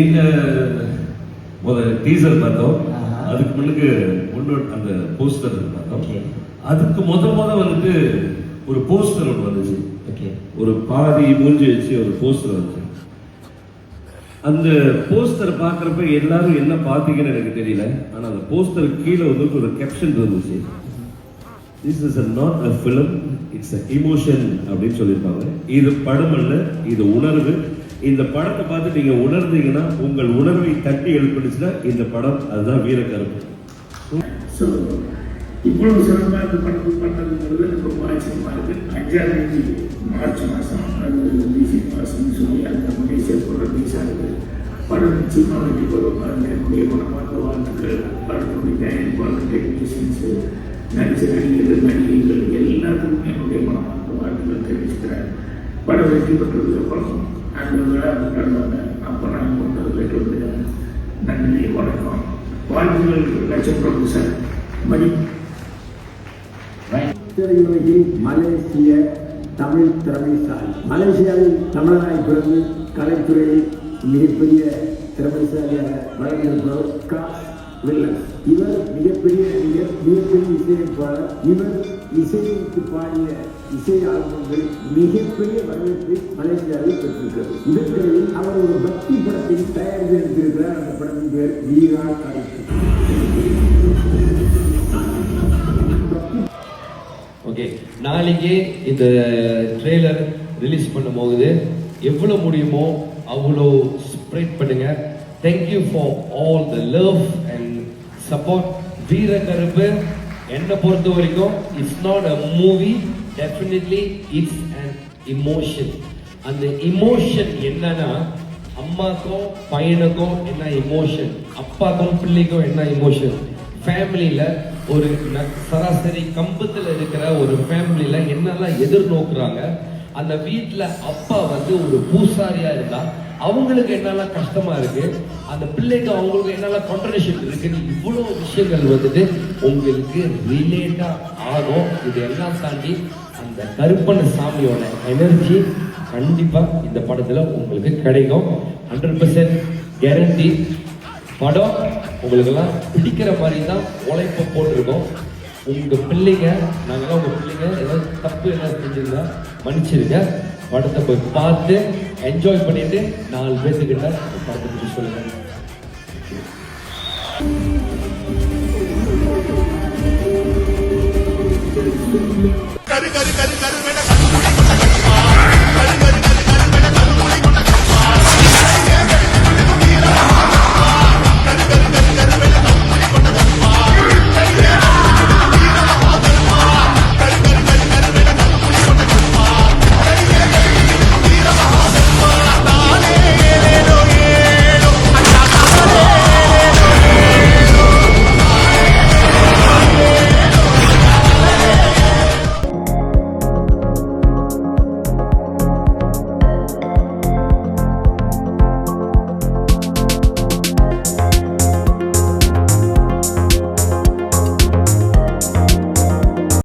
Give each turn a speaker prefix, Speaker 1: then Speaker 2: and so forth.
Speaker 1: இந்த முதல்ல டீசர் பார்த்தோம், அதுக்கு முன்னுக்கு அந்த போஸ்டர் பார்த்தோம். அதுக்கு முத வந்துட்டு ஒரு போஸ்டர் ஒன்று வந்துச்சு. ஒரு பாதி மூஞ்சி வச்சு ஒரு போஸ்டர் வந்துச்சு. அந்த போஸ்டர் பார்க்குறப்ப எல்லாரும் என்ன பார்த்தீங்கன்னு எனக்கு தெரியல. ஆனால் அந்த போஸ்டர் கீழே வந்துட்டு ஒரு கேப்ஷன் இருந்துச்சு, this is not a film, it's a emotion அப்படின்னு சொல்லியிருப்பாங்க. இது படம் அல்ல, இது உணர்வு. இந்த படத்தை பார்த்து நீங்க உணர்ந்தீங்கன்னா, உங்கள் உணர்வை தட்டி எழுப்பிடுச்சுன்னா இந்த படம் அதுதான் வீரக்கருப்பு.
Speaker 2: இவ்வளவு சிறப்பாக இந்த படத்தில் பண்ணதுங்கிறது எனக்கு ரொம்ப ஆச்சரியமா இருக்கு. 5ஆம் தேதி மார்ச் மாதம் அது மாதம்னு சொல்லி அந்த மலேசியா ரிலீஸ் ஆகுது. படம் நிச்சயமாக வெற்றி பெறும். என்னுடைய படமாக வாழ்த்துக்கள். படத்தினுடைய தயாரிப்பாளர், டெக்னீஷியன்ஸு, நடிச்ச நடிகர்கள், நடிகைகள் எல்லாத்துக்குமே என்னுடைய படமாக வாழ்த்துக்கள் தெரிவிச்சுக்கிறேன். படம் வெற்றி பெற்றதுக்கு அப்புறம் அந்த விழா கொண்டாடுவாங்க. அப்போ நான் கொண்டதில் வந்து நன்றி, வணக்கம், வாழ்த்துக்கள். லட்சம் பிரபு சார் மணி
Speaker 3: திரையுலகில் மலேசிய தமிழ் திறமைசாலி. மலேசியாவில் தமிழராய் பிறந்து கலைத்துறையில் மிகப்பெரிய திறமைசாலியாக வளர்ந்திருப்பவர் காஸ் வில்லன்ஸ். இவர் மிகப்பெரிய நடிகர், மிகப்பெரிய இசையமைப்பாளர். இவர் இசைக்கு பாடிய இசை ஆல்பங்கள் மிகப்பெரிய வரவேற்பை மலேசியாவில் பெற்றிருக்கிறது. இதற்கிடையில் அவர் ஒரு பக்தி படத்தை தயாரித்து எடுத்திருக்கிறார். அந்த படத்தின் பேர் வீரா காய்ச்சி.
Speaker 4: ஓகே, நாளைக்கு இந்த ட்ரெய்லர் ரிலீஸ் பண்ணும்போது எவ்வளோ முடியுமோ அவ்வளோ ஸ்ப்ரெட் பண்ணுங்க. Thank you for all the love and support. Veerakaruppu என்னை பொறுத்த வரைக்கும் it's not a movie, definitely it's an emotion. அந்த இமோஷன் என்னன்னா, அம்மாக்கும் பையனுக்கும் என்ன இமோஷன், அப்பாக்கும் பிள்ளைக்கும் என்ன இமோஷன், ஃபேமிலியில் ஒரு சராசரி கம்பத்தில் இருக்கிற ஒரு ஃபேமிலியில என்னெல்லாம் எதிர்நோக்குறாங்க. அந்த வீட்டில் அப்பா வந்து ஒரு பூசாரியா இருந்தா அவங்களுக்கு என்னெல்லாம் கஷ்டமா இருக்கு, அந்த பிள்ளைக்கு அவங்களுக்கு என்னெல்லாம் கான்ட்ரடிக்ஷன் இருக்குன்னு இவ்வளோ விஷயங்கள் வந்துட்டு உங்களுக்கு ரிலேட்டா ஆகும். இது எல்லாம் தாண்டி அந்த கருப்பண்ண சாமியோட எனர்ஜி கண்டிப்பா இந்த படத்துல உங்களுக்கு கிடைக்கும். 100% கேரண்டி. படம் உங்களுக்கெல்லாம் பிடிக்கிற மாதிரி தான் உழைப்ப போட்டிருக்கோம். உங்க பிள்ளைங்க, நாங்கெல்லாம் உங்க பிள்ளைங்க ஏதாவது தப்பு ஏதாவது செஞ்சிருந்தா மன்னிச்சிருங்க. படத்தை போய் பார்த்து என்ஜாய் பண்ணிட்டு 4 பேர்த்துக்கிட்ட படத்தை பற்றி சொல்லுங்க.
Speaker 5: கரு கரு கரு